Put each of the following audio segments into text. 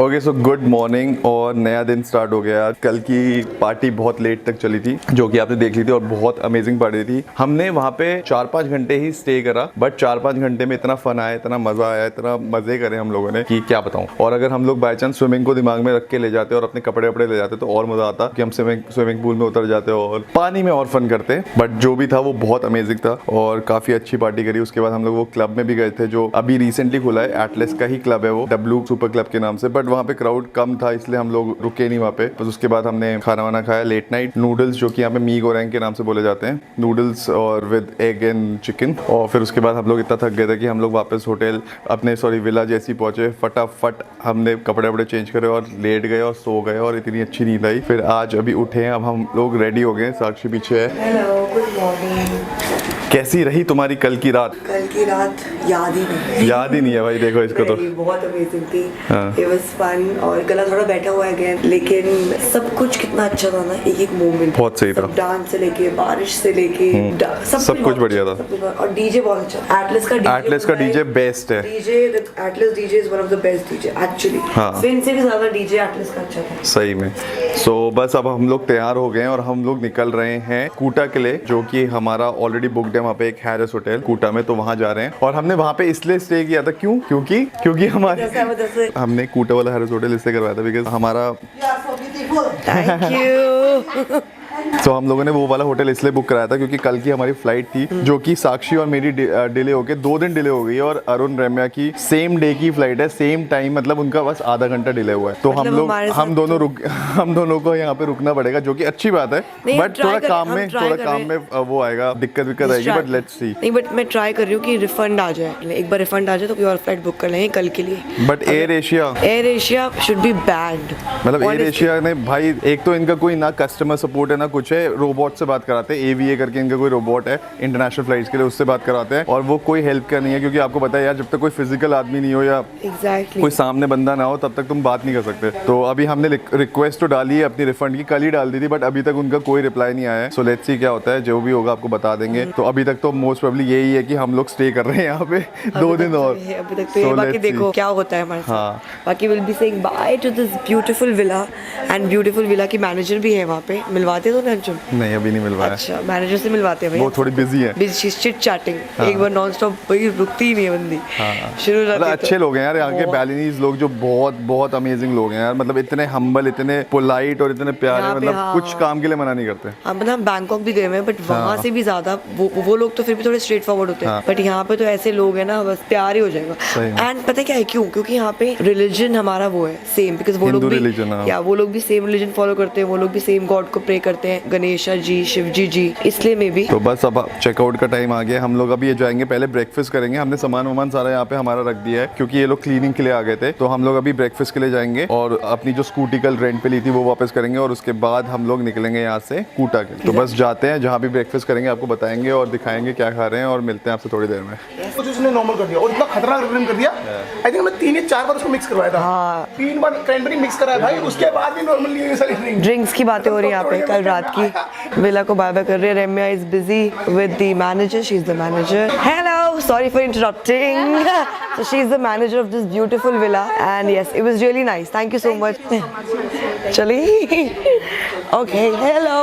Okay so good morning और नया दिन स्टार्ट हो गया। कल की पार्टी बहुत लेट तक चली थी जो कि आपने देख ली थी और बहुत अमेजिंग पार्टी थी। हमने वहाँ पे 4-5 घंटे ही स्टे करा, बट 4-5 घंटे में इतना फन आया, इतना मजा आया, इतना मजे करे हम लोगों ने कि क्या बताऊँ। और अगर हम लोग बाय चांस स्विमिंग को दिमाग में रख के ले जाते और अपने कपड़े वपड़े ले जाते तो और मजा आता कि हम स्विमिंग पूल में उतर जाते और पानी में और फन करते। बट जो भी था वो बहुत अमेजिंग था और काफी अच्छी पार्टी करी। उसके बाद हम लोग वो क्लब में भी गए थे जो अभी रिसेंटली खुला है, एटलस का ही क्लब है वो, डब्लू सुपर क्लब के नाम से। बट वहाँ पे क्राउड कम था इसलिए हम लोग रुके नहीं वहाँ पे। बस उसके बाद हमने खाना वाना खाया, लेट नाइट नूडल्स जो कि यहाँ पे मी गोरैंग के नाम से बोले जाते हैं, नूडल्स और विद एग एंड चिकन। और फिर उसके बाद हम लोग इतना थक गए थे कि हम लोग वापस होटल अपने विला जैसी पहुंचे। फटाफट हमने कपड़े वपड़े चेंज करे और लेट गए और सो गए और इतनी अच्छी नींद आई। फिर आज अभी उठे हैं, अब हम लोग रेडी हो गए, साक्षी पीछे है। Hello, good morning. कैसी रही तुम्हारी कल की रात? कल की रात याद ही नहीं है भाई, देखो इसको तो बहुत अमेजिंग थी। हाँ। It was fun और गला थोड़ा बैठा हुआ है again, लेकिन सब कुछ कितना अच्छा था ना, एक एक मोमेंट बहुत सही था। डांस से लेके बारिश से लेके सब कुछ बढ़िया था। और डीजे बहुत अच्छा। एटलस का डीजे बेस्ट है। Atlas DJ is one of the best DJ actually. फिन से भी ज्यादा डीजे एटलस का अच्छा था सही में। सो बस अब हम लोग तैयार हो गए और हम लोग निकल रहे हैं कूटा के लिए, जो कि हमारा ऑलरेडी बुक्ड है वहाँ पे एक हैरिस होटल कूटा में, तो वहाँ जा रहे हैं। और हमने वहाँ पे इसलिए स्टे किया था क्योंकि हमारे हमने कूटा वाला हैरिस होटल इसलिए करवाया था बिकॉज हमारा थैंक यू। तो हम लोगों ने वो वाला होटल इसलिए बुक कराया था क्योंकि कल की हमारी फ्लाइट थी जो कि साक्षी और मेरी डिले होके 2 दिन डिले हो गई है और अरुण रम्या की सेम डे की फ्लाइट है, सेम टाइम, मतलब उनका बस आधा घंटा डिले हुआ है। तो हम दोनों को यहाँ पे रुकना पड़ेगा, जो कि अच्छी बात है। बट थोड़ा काम में वो आएगा, दिक्कत आएगी, बट लेट्स सी। नहीं, बट मैं ट्राई कर रही हूँ कि रिफंड आ जाए, एक बार रिफंड आ जाए तो कोई और फ्लाइट बुक कर लेंगे कल के लिए। But air Asia should be band. मतलब एयर एशिया ने भाई, एक तो इनका कोई ना कस्टमर सपोर्ट है ना कुछ है, रोबोट से बात कराते हैं, AVA करके इनका कोई रोबोट है इंटरनेशनल फ्लाइट्स के लिए, उससे बात कराते हैं और वो कोई हेल्प का नहीं है। क्योंकि आपको पता है यार, जब तक कोई फिजिकल आदमी नहीं हो या कोई सामने बंदा ना हो तब तक तुम बात नहीं कर सकते। तो अभी हमने रिक्वेस्ट तो डाली है अपनी रिफंड की, कल ही डाल दी थी, बट अभी तक उनका कोई रिप्लाई नहीं आया है। सो लेट्स सी क्या होता है, जो भी होगा आपको बता देंगे। तो अभी तक तो मोस्ट प्रोबेबली यही है कि हम लोग स्टे कर रहे हैं यहाँ पे 2 दिन और। अभी तक तो बाकी देखो क्या होता है हमारे साथ। बाकी will be saying by two this beautiful villa, and beautiful villa की मैनेजर भी है वहाँ पे। मिलवाते तो अर्जुन? नहीं, अभी नहीं मिलवाया। अच्छा, मैनेजर से मिलवाते हैं भाई, वो थोड़ी बिजी है, चिट चैटिंग। एक बार नॉन स्टॉप भाई, रुकती ही नहीं है बंदी। शुरू हो जाती है। अच्छे लोग हैं यार यहाँ के बैलिनीज लोग, जो बहुत अमेजिंग लोग हैं यार। मतलब इतने हम्बल, इतने पोलाइट और इतने प्यारे, मतलब कुछ काम के लिए मना नहीं करते। मतलब हम बैंकॉक भी गए हैं, बट वहाँ से भी ज्यादा वो लोग तो फिर भी थोड़े स्ट्रेट फॉरवर्ड होते हैं, बट यहाँ पे तो ऐसे लोग हैं ना, बस प्यार ही हो जाएगा। एंड पता क्या है क्यों? क्योंकि यहाँ पे रिलीजन हमारा वो है सेम, बिकॉज वो लोग भी सेम रिलीजन फॉलो करते हैं, वो लोग भी सेम गॉड को प्रे करते हैं, गणेशा जी, शिवजी जी, इसलिए में भी। तो बस अब चेकआउट का टाइम आ गया, हम लोग अभी ये जाएंगे, पहले ब्रेकफास्ट करेंगे। हमने सामान सारा यहाँ पे हमारा रख दिया है क्योंकि ये लोग क्लीनिंग के लिए आ गए थे। तो हम लोग अभी ब्रेकफास्ट के लिए जाएंगे और अपनी जो स्कूटी कल रेंट पे ली थी वो वापस करेंगे और उसके बाद हम लोग निकलेंगे यहाँ से कूटा के। तो बस जाते हैं, जहाँ भी ब्रेकफास्ट करेंगे आपको बताएंगे और दिखाएंगे क्या खा रहे हैं, और मिलते हैं आपसे थोड़ी देर में। कुछ उसने नॉर्मल कर दिया और इतना खतरनाक ड्रिंक कर दिया। आई थिंक मैं 3 या 4 बार उसको मिक्स करवाया था। 3 बार क्रैनबेरी मिक्स कराया भाई, उसके बाद भी नॉर्मल नहीं है सारी ड्रिंक्स की बातें हो रही है यहाँ पे। कल रात की विला को बाय बाय कर रही है। Ramya is busy with the manager. She's the manager. Hello, sorry for interrupting. So she's the manager of this beautiful villa, and yes, it was really nice. Thank you so much. चलिए, okay, hello.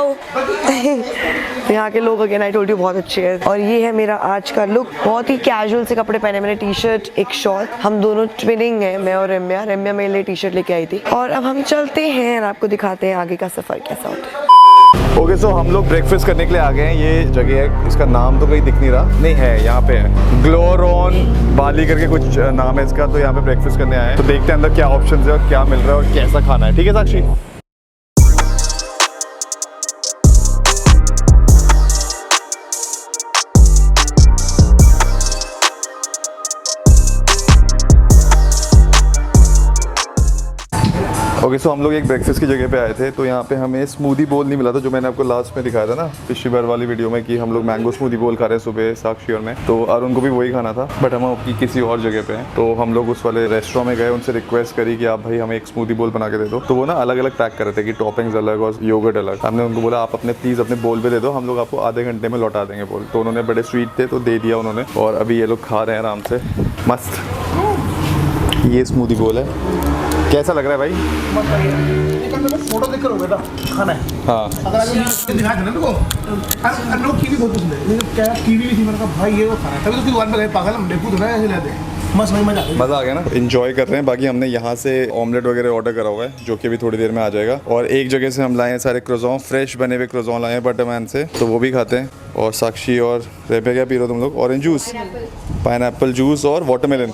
यहाँ के लोग again I told you बहुत अच्छे हैं। और ये है मेरा आज का लुक, बहुत ही कैजुअल से कपड़े पहने मैंने, टी-शर्ट, एक शॉर्ट। हम दोनों ट्विनिंग हैं, मैं और रम्या मेरे लिए टी-शर्ट लेके आई थी। और अब हम चलते हैं और आपको दिखाते हैं आगे का सफर कैसा होता है। ओके सो हम लोग ब्रेकफास्ट करने के लिए आ गए हैं। ये जगह है, इसका नाम तो कहीं दिख नहीं रहा, नहीं है यहाँ पे है, ग्लोरॉन बाली करके कुछ नाम है इसका। तो यहाँ पे ब्रेकफास्ट करने आए हैं, तो देखते हैं अंदर क्या ऑप्शंस है और क्या मिल रहा है और कैसा खाना है। ठीक है साक्षी? ओके सो हम लोग एक ब्रेकफास्ट की जगह पे आए थे, तो यहाँ पे हमें स्मूदी बोल नहीं मिला था, जो मैंने आपको लास्ट में दिखाया था ना पिछली बार वाली वीडियो में, कि हम लोग मैंगो स्मूदी बोल खा रहे हैं सुबह साक्षी और मैं। तो अरुण को भी वही खाना था, बट हम किसी और जगह पे हैं। तो हम लोग उस वाले रेस्टोरेंट में गए, उनसे रिक्वेस्ट करी कि आप भाई हमें एक स्मूदी बोल बना के दे दो। तो वो ना अलग अलग पैक कर रहे थे कि टॉपिंग्स अलग और योगर्ट अलग। हमने उनको बोला आप प्लीज़ अपने बोल पे दे दो, हम लोग आपको आधे घंटे में लौटा देंगे बोल। तो उन्होंने बड़े स्वीट थे तो दे दिया उन्होंने, और अभी ये लोग खा रहे हैं आराम से, मस्त। ये स्मूदी बोल है। कैसा लग रहा है भाई? फोटो देखकर हो गया था खाना है। हाँ अगर आज दिखा देना तो हम लोग कीवी बहुत पसंद है, लेकिन क्या कीवी भी थी, मैंने कहा भाई ये वो खाना है, तभी तो दुकान पे गए, पागल हम देखो तो ना ऐसे लेते हैं, मस्त भाई मजा आ गया। मज़ा आ गया ना, इंजॉय कर रहे हैं। बाकी हमने यहाँ से ऑमलेट वगैरह ऑर्डर करा हुआ है जो कि अभी थोड़ी देर में आ जाएगा, और एक जगह से हम लाए हैं सारे क्रोज़ों, फ्रेश बने हुए क्रोज़ों लाए हैं बटरमैन से, तो वो भी खाते हैं। और साक्षी और रेबे क्या पी रहे हो तुम लोग? ऑरेंज जूस, पाइनएप्पल जूस और वाटरमेलन।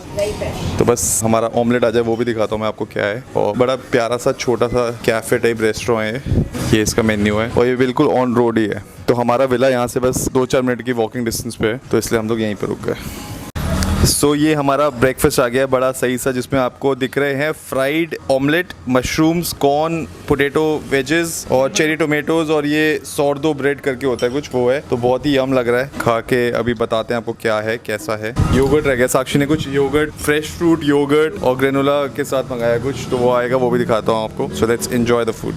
तो बस हमारा ऑमलेट आ जाए वो भी दिखाता हूँ मैं आपको क्या है। और बड़ा प्यारा सा छोटा सा कैफ़े टाइप रेस्टोरेंट है ये इसका मेन्यू है, और ये बिल्कुल ऑन रोड ही है। तो हमारा विला यहाँ से बस 2-4 मिनट की वॉकिंग डिस्टेंस पे है, तो इसलिए हम लोग यहीं पर रुक गए। सो ये हमारा ब्रेकफास्ट आ गया बड़ा सही सा, जिसमें आपको दिख रहे हैं fried omelette, mushrooms, corn, potato wages और चेरी टोमेटोज, और ये सॉर्डो ब्रेड करके होता है कुछ, वो है। तो बहुत ही यम लग रहा है, खा के अभी बताते हैं आपको क्या है कैसा है। योगर्ट रह गया, साक्षी ने कुछ योगर्ट, फ्रेश फ्रूट योगर्ट और ग्रेनोला के साथ मंगाया कुछ, तो वो आएगा, वो भी दिखाता हूँ आपको। So let's enjoy the food.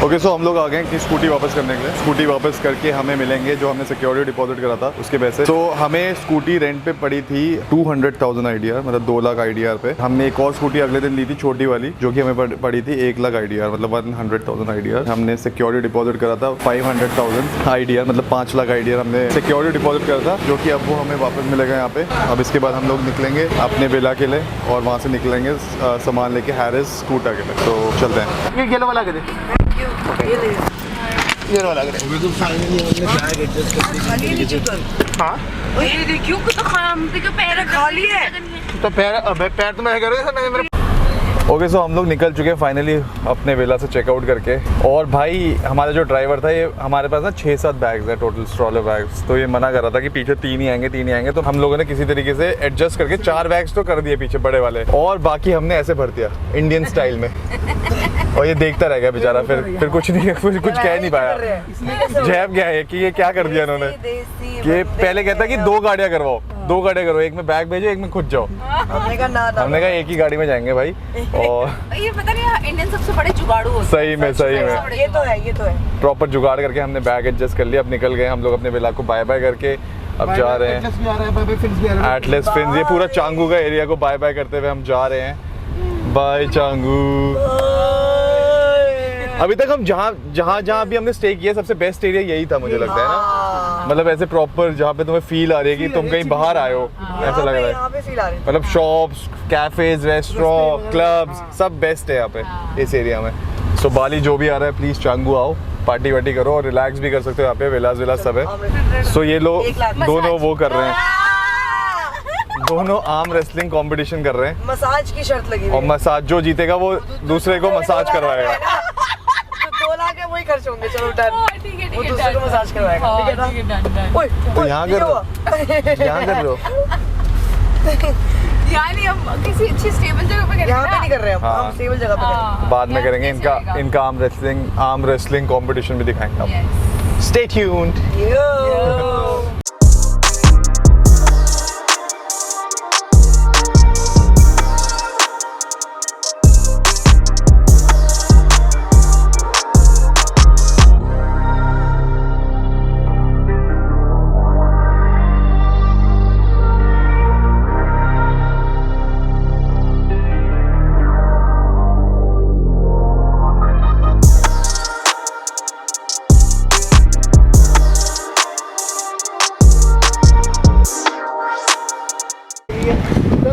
Okay so हम लोग आ गए कि स्कूटी वापस करने के लिए। स्कूटी वापस करके हमें मिलेंगे जो हमने सिक्योरिटी डिपॉजिट करा था उसके पैसे। तो हमें स्कूटी रेंट पे पड़ी थी 200,000 IDR, मतलब 2 लाख IDR पे। हमने एक और स्कूटी अगले दिन ली थी छोटी वाली, जो कि हमें पड़ी थी 1 लाख IDR, मतलब 100,000 IDR। हमने सिक्योरिटी डिपॉजिट करा था 500,000 IDR, मतलब 5 लाख IDR हमने सिक्योरिटी डिपॉजिट करा था, जो कि अब वो हमें वापस मिलेगा यहाँ पे। अब इसके बाद हम लोग निकलेंगे अपने विला के लिए, और वहाँ से निकलेंगे सामान लेके हैरिस स्कूटर के लिए। तो चलते हैं। ये येलो वाला के दे, ये वाला के दे। तो फाइनली हमने बैग एडजस्ट कर दी। हाँ ये देखियो कितना खाली है। तो पैर तो मैं कह रहा था मेरे। ओके सो हम लोग निकल चुके हैं फाइनली अपने विला से चेकआउट करके। और भाई हमारा जो ड्राइवर था, ये हमारे पास ना 6-7 बैग्स है टोटल, स्ट्रॉलर बैग्स, तो ये मना कर रहा था कि पीछे 3 ही आएंगे, तो हम लोगों ने किसी तरीके से एडजस्ट करके 4 बैग्स तो कर दिए पीछे बड़े वाले, और बाकी हमने ऐसे भर दिया इंडियन स्टाइल में। और ये देखता रह गया बेचारा, फिर कुछ कह नहीं पाया, जैब गया है कि ये क्या कर दिया इन्होंने। कि पहले कहता कि 2 गाड़ियाँ करवाओ, 2 गाड़ियाँ करो, एक में बैग भेजो, एक में खुद जाओ। हमने कहा एक ही गाड़ी में जाएंगे भाई। और ये पता नहीं इंडियन सबसे बड़े जुगाड़ू होते हैं। सही में ये तो है प्रॉपर जुगाड़ करके हमने बैग एडजस्ट कर लिया। अब निकल गए हम लोग अपने विला को बाय बाय करके। अब जा रहे हैं एटलस फिन्स, ये पूरा चांगू का एरिया को बाय बाय करते हुए हम जा रहे हैं। बाय चांगू। अभी तक हम जहाँ भी हमने स्टे किया सबसे बेस्ट एरिया यही था मुझे लगता है ना, मतलब ऐसे प्रॉपर जहाँ पे तुम्हें फील आ रही है कि तुम कहीं बाहर आए हो, ऐसा लग रहा है। मतलब शॉप्स, कैफेज, रेस्टोरेंट, क्लब्स सब बेस्ट है यहाँ पे इस एरिया में। सो बाली जो भी आ रहा है प्लीज चांगू आओ, पार्टी वार्टी करो और रिलैक्स भी कर सकते हो यहाँ पे, विलास सब है। सो ये लोग दोनों वो कर रहे हैं, दोनों आर्म रेसलिंग कंपटीशन कर रहे हैं। मसाज की शर्त लगी और मसाज जो जीतेगा वो दूसरे को मसाज करवाएगा। 2 लाख है वही खर्च होंगे। चलो डन, ठीक है वो दूसरे को मसाज करवाएगा। ठीक है ना? ओए तो यहाँ कर रहे हो यानी हम किसी अच्छी स्टेबल जगह पे करेंगे। यहाँ पे नहीं कर रहे हम स्टेबल जगह पे करेंगे। बाद में करेंगे इनका आर्म रेसलिंग कंपटीशन भी दिखाएंगे आपको। Stay tuned.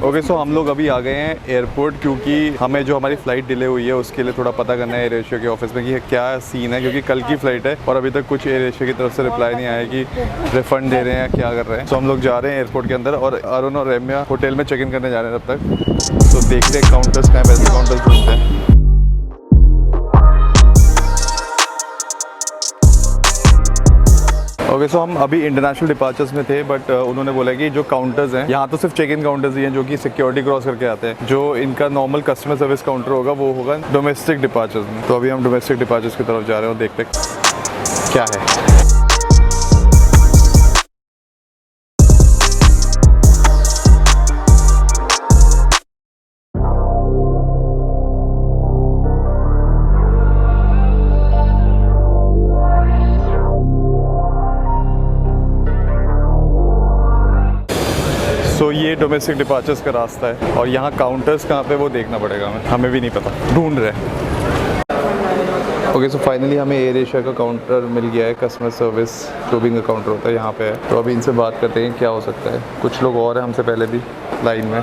ओके सो हम लोग अभी आ गए हैं एयरपोर्ट, क्योंकि हमें जो हमारी फ़्लाइट डिले हुई है उसके लिए थोड़ा पता करना है एयर एशिया के ऑफिस में कि क्या सीन है, क्योंकि कल की फ़्लाइट है और अभी तक कुछ एयर एशिया की तरफ से रिप्लाई नहीं आया कि रिफ़ंड दे रहे हैं या क्या कर रहे हैं। तो हम लोग जा रहे हैं एयरपोर्ट के अंदर, और अरुण और रम्या होटल में चेक इन करने जा रहे हैं तब तक। तो देखते हैं काउंटर्स कहाँ, वैसे काउंटर्स ढूंढते हैं। ओके सो हम अभी इंटरनेशनल डिपार्चर्स में थे, बट उन्होंने बोला कि जो काउंटर्स हैं यहाँ तो सिर्फ चेक इन काउंटर्स ही हैं जो कि सिक्योरिटी क्रॉस करके आते हैं। जो इनका नॉर्मल कस्टमर सर्विस काउंटर होगा वो होगा डोमेस्टिक डिपार्चर्स में। तो अभी हम डोमेस्टिक डिपार्चर्स की तरफ जा रहे हैं, देखते क्या है। सो ये डोमेस्टिक डिपार्चर्स का रास्ता है और यहाँ काउंटर्स कहाँ पे वो देखना पड़ेगा हमें भी नहीं पता, ढूंढ रहे हैं। ओके, सो फाइनली हमें एयर एशिया का काउंटर मिल गया है। कस्टमर सर्विस जो भी इनका काउंटर होता है यहाँ पे है। तो अभी इनसे बात करते हैं क्या हो सकता है। कुछ लोग और हैं हमसे पहले भी लाइन में।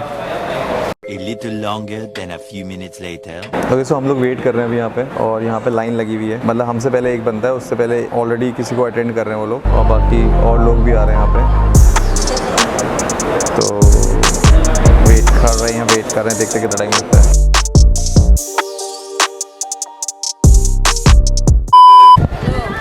A little longer than a few minutes later. Okay, so हम लोग वेट कर रहे हैं अभी यहाँ पे और यहाँ पे लाइन लगी हुई है। मतलब हमसे पहले एक बंदा है, उससे पहले ऑलरेडी किसी को अटेंड कर रहे हैं वो लोग और बाकी और लोग भी आ रहे हैं यहाँ पे। तो वेट कर रहे हैं, देखते कितना टाइम लगता है।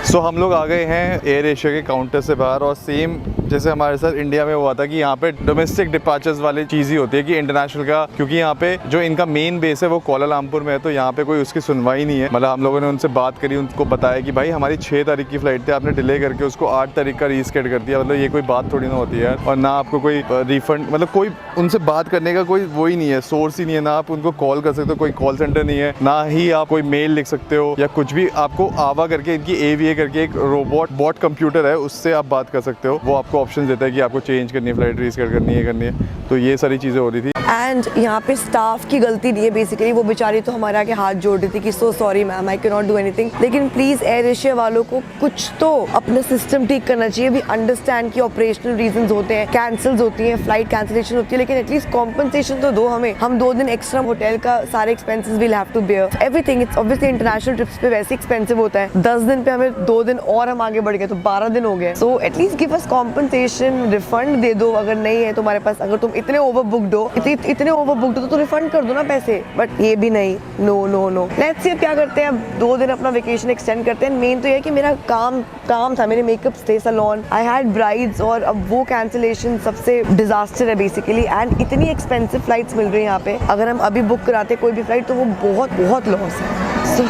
सो हम लोग आ गए हैं एयर एशिया के काउंटर से बाहर और सेम जैसे हमारे साथ इंडिया में हुआ था कि यहाँ पे डोमेस्टिक डिपार्चर्स वाली चीज़ ही होती है कि इंटरनेशनल का, क्योंकि यहाँ पे जो इनका मेन बेस है वो कोलालमपुर में है, तो यहाँ पे कोई उसकी सुनवाई नहीं है। मतलब हम लोगों ने उनसे बात करी, उनको बताया कि भाई हमारी 6 तारीख की फ्लाइट थी, आपने डिले करके उसको 8 तारीख का रीस्केट कर दिया। मतलब ये कोई बात थोड़ी ना होती है यार। और ना आपको कोई रिफंड, मतलब कोई उनसे बात करने का कोई वो ही नहीं है, सोर्स ही नहीं है। ना आप उनको कॉल कर सकते हो, कोई कॉल सेंटर नहीं है, ना ही आप कोई मेल लिख सकते हो या कुछ भी। आपको आवा करके इनकी AVA करके एक रोबोट बॉट कंप्यूटर है, उससे आप बात कर सकते हो। वो आपको ऑप्शन देता है कि आपको चेंज करनी है, फ्लाइट रीस्केट करनी है। तो ये सारी चीज़ें हो रही थी। एंड यहाँ पे स्टाफ की गलती नहीं है बेसिकली, वो बेचारी तो हमारे आगे हाथ जोड़ रही थी कि so sorry ma'am, I can not do anything. लेकिन प्लीज एयर एशिया वालों को कुछ तो अपना सिस्टम ठीक करना चाहिए। वी अंडरस्टैंड कि ऑपरेशनल रीजंस होते हैं, कैंसिल्स होती हैं, फ्लाइट कैंसिलेशन होती है, लेकिन एटलीस्ट कॉम्पनसेशन तो दो हमें। हम 2 दिन एक्स्ट्रा होटल का सारे expenses will have to bear everything. It's obviously international trips पे वैसे एक्सपेंसिव होता है। 10 दिन पे हमें 2 दिन और हम आगे बढ़ गए तो 12 दिन हो गए। So at least give us compensation, refund दे दो अगर नहीं है तुम्हारे पास। अगर तुम इतने ओवर बुकड हो, इतने ओवर बुकड हो तो रिफंड कर दो ना पैसे। बट ये भी नहीं, no no no. Let's see अब क्या करते हैं। अब 2 दिन अपना वेकेशन एक्सटेंड करते हैं। मेन तो ये है कि मेरा काम था, मेरे मेकअप थे, सैलून, आई हैड ब्राइड्स, और अब वो कैंसिलेशन सबसे डिजास्टर है बेसिकली। एंड इतनी एक्सपेंसिव फ्लाइट्स मिल रही है यहाँ पे, अगर हम अभी बुक कराते कोई भी फ्लाइट तो वो बहुत लॉस है। So,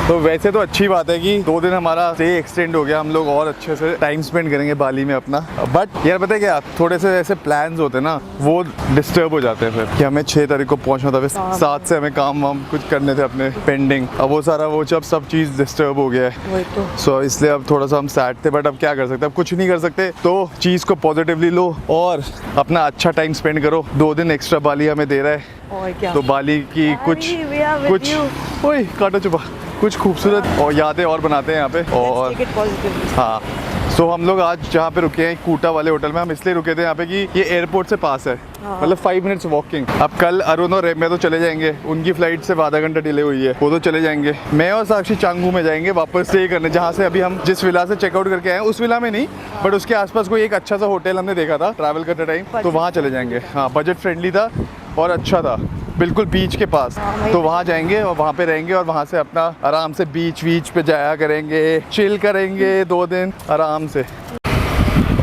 तो वैसे तो अच्छी बात है कि 2 दिन हमारा स्टे एक्सटेंड हो गया, हम लोग और अच्छे से टाइम स्पेंड करेंगे बाली में अपना। बट यार पता है क्या, थोड़े से ऐसे प्लान्स होते हैं ना, वो डिस्टर्ब हो जाते हैं फिर कि हमें 6 तारीख को पहुंचना था, 7 से हमें काम वाम कुछ करने थे अपने पेंडिंग। अब वो सारा वो सब चीज़ डिस्टर्ब हो गया है। सो इसलिए अब थोड़ा सा हम सैड थे, बट अब क्या कर सकते हैं, अब कुछ नहीं कर सकते। तो चीज़ को पॉजिटिवली लो और अपना अच्छा टाइम स्पेंड करो। 2 दिन एक्स्ट्रा बाली हमें दे रहा है, और क्या, तो बाली की कुछ ओए काटा चुपा कुछ खूबसूरत और यादें और बनाते हैं यहाँ पे। और हाँ, सो हम लोग आज जहाँ पे रुके हैं कूटा वाले होटल में, हम इसलिए रुके थे यहाँ पे कि ये एयरपोर्ट से पास है। मतलब 5 मिनट्स वॉकिंग। अब कल अरुण और रेम्या तो चले जाएंगे, उनकी फ्लाइट से आधा घंटा डिले हुई है, वो तो चले जाएंगे। मैं और साक्षी चांगू में जाएंगे वापस स्टे करने, जहाँ से अभी हम जिस विला से चेकआउट करके आए हैं उस विला में नहीं, बट उसके आसपास कोई एक अच्छा सा होटल हमने देखा था ट्रैवल करते टाइम, तो वहाँ चले जाएंगे। हाँ, बजट फ्रेंडली था और अच्छा था, बिल्कुल बीच के पास। तो वहाँ जाएंगे और वहाँ पे रहेंगे और वहाँ से अपना आराम से बीच पे जाया करेंगे, चिल करेंगे 2 दिन आराम से।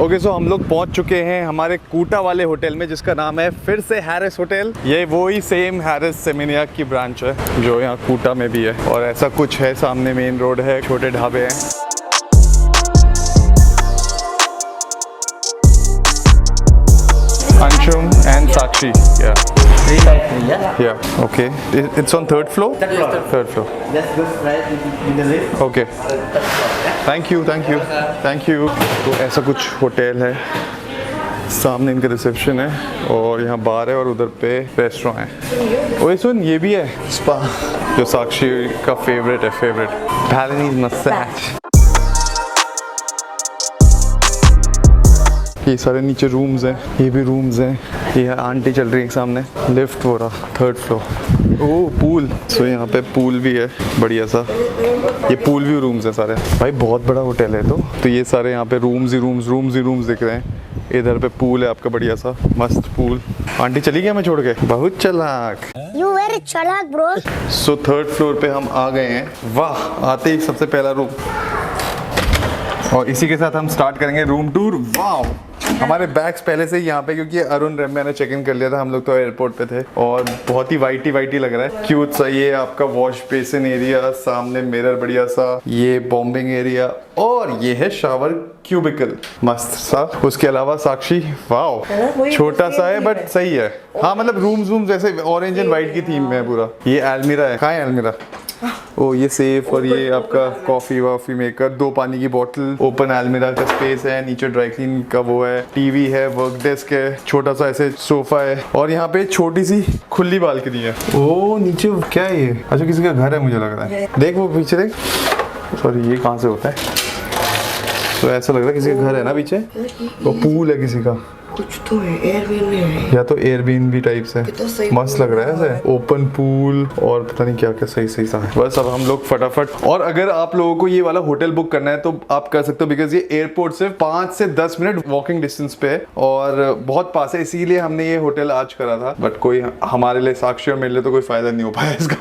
ओके, सो हम लोग पहुँच चुके हैं हमारे कूटा वाले होटल में, जिसका नाम है फिर से हैरिस होटल। ये वही सेम हैरिस सेमिनियाक की ब्रांच है जो यहाँ कूटा में भी है। और ऐसा कुछ है, सामने मेन रोड है, छोटे ढाबे हैं। Anshum and Sakshi, yeah. 3 by 3, yeah? Yeah, okay. It's on 3rd floor? Third floor. Just go right in the lift. Okay. Thank you. तो ऐसा कुछ होटल है, सामने इनका रिसेप्शन है और यहाँ बार है और उधर पे रेस्टोरेंट है। ओए सुन, ये भी है स्पा, जो साक्षी का फेवरेट है, Balinese मसाज। ये सारे नीचे रूम्स हैं, ये भी रूम्स हैं। ये आंटी चल रही है सामने, लिफ्ट हो रहा 3rd फ्लोर। ओह पूल, सो यहाँ पे पूल भी है बढ़िया सा। ये पूल व्यू रूम्स हैं सारे। भाई बहुत बड़ा होटल है। तो ये सारे यहाँ पे रूम्स ही रूम्स दिख रहे हैं। इधर पे पूल है आपका बढ़िया सा, मस्त पूल। आंटी चली गई हमें छोड़ के, बहुत चालाक। You very चालाक ब्रो। सो 3rd फ्लोर पे हम आ गए हैं। वाह, आते ही सबसे पहला रूम, और इसी के साथ हम स्टार्ट करेंगे रूम टूर। वाह, हमारे बैग्स पहले से ही यहाँ पे, क्योंकि अरुण रेम्या ने चेक इन कर लिया था, हम लोग तो एयरपोर्ट पे थे। और बहुत ही वाइटी लग रहा है, क्यूट सा। ये आपका वॉश बेसिन एरिया, सामने मिरर बढ़िया सा, ये बॉम्बिंग एरिया, और ये है शावर क्यूबिकल मस्त सा। उसके अलावा साक्षी, वाह छोटा सा है बट सही है। हाँ मतलब रूम्स जैसे ऑरेंज एंड व्हाइट की थीम में है पूरा। ये अलमीरा है, कहाँ है अलमीरा? ओ ये सेफ और ये आपका कॉफी वॉफी मेकर, 2 पानी की बोतल, ओपन अलमीरा का स्पेस है, नीचे ड्राई क्लीन का वो है, टीवी है, वर्क डेस्क है, छोटा सा ऐसे सोफा है और यहाँ पे छोटी सी खुली बालकनी है। ओ नीचे क्या है ये? अच्छा किसी का घर है मुझे लग रहा है। देख वो पीछे देख, सॉरी ये कहाँ से होता है? तो ऐसा लग रहा है किसी का घर है ना पीछे, वो पूल है किसी का, कुछ तो है, एयरबीएनबी है या तो एयरबीएनबी टाइप से। मस्त लग रहा है ऐसे, ओपन पूल और पता नहीं क्या क्या सही सही सा है। बस अब हम लोग फटाफट, और अगर आप लोगों को ये वाला होटल बुक करना है तो आप कर सकते हो, बिकॉज ये एयरपोर्ट से 5 से 10 मिनट वॉकिंग डिस्टेंस पे है और बहुत पास है, इसीलिए हमने ये होटल आज करा था। बट कोई हमारे लिए, साक्षी और मेरे लिए तो कोई फायदा नहीं हो पाया इसका।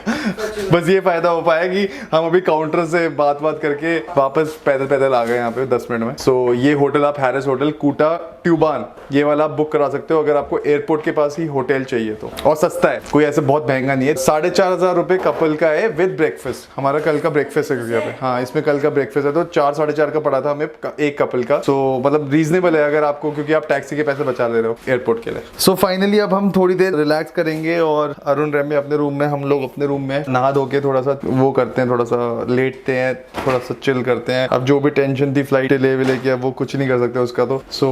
बस ये फायदा हो पाया कि हम अभी काउंटर से बात करके वापस पैदल आ गए यहाँ पे 10 मिनट में। सो ये होटल आप हैरिस होटल कूटा ट्यूबान ये वाला आप बुक करा सकते हो अगर आपको एयरपोर्ट के पास ही होटल चाहिए तो, और सस्ता है, कोई ऐसे बहुत महंगा नहीं है। 4,500 रुपए कपल का है विद ब्रेकफास्ट। हमारा कल का ब्रेकफास्ट है क्योंकि यहाँ पे, हाँ इसमें कल का ब्रेकफास्ट है, तो 4-4.5 का पड़ा था हमें एक कपल का। सो मतलब रीजनेबल है अगर आपको, क्योंकि आप टैक्सी के पैसे बचा ले रहे हो एयरपोर्ट के लिए। सो फाइनली अब हम थोड़ी देर रिलैक्स करेंगे और अरुण रैमी अपने रूम में, हम लोग अपने रूम में नहा धो के थोड़ा सा वो करते हैं, थोड़ा सा लेटते हैं, थोड़ा सा चिल करते हैं। अब जो भी टेंशन थी फ्लाइट ले विले की, अब वो कुछ नहीं कर सकते उसका, तो सो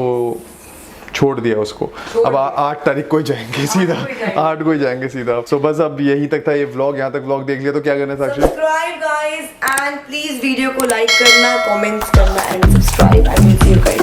छोड़ दिया उसको। अब 8 तारीख को ही जाएंगे सीधा, 8 को ही जाएंगे सीधा। सो बस अब यही तक था ये व्लॉग, यहाँ तक व्लॉग देख लिया तो क्या करना है Sakshi? Subscribe guys and please video को लाइक करना, कमेंट्स करना and subscribe. I will see you guys.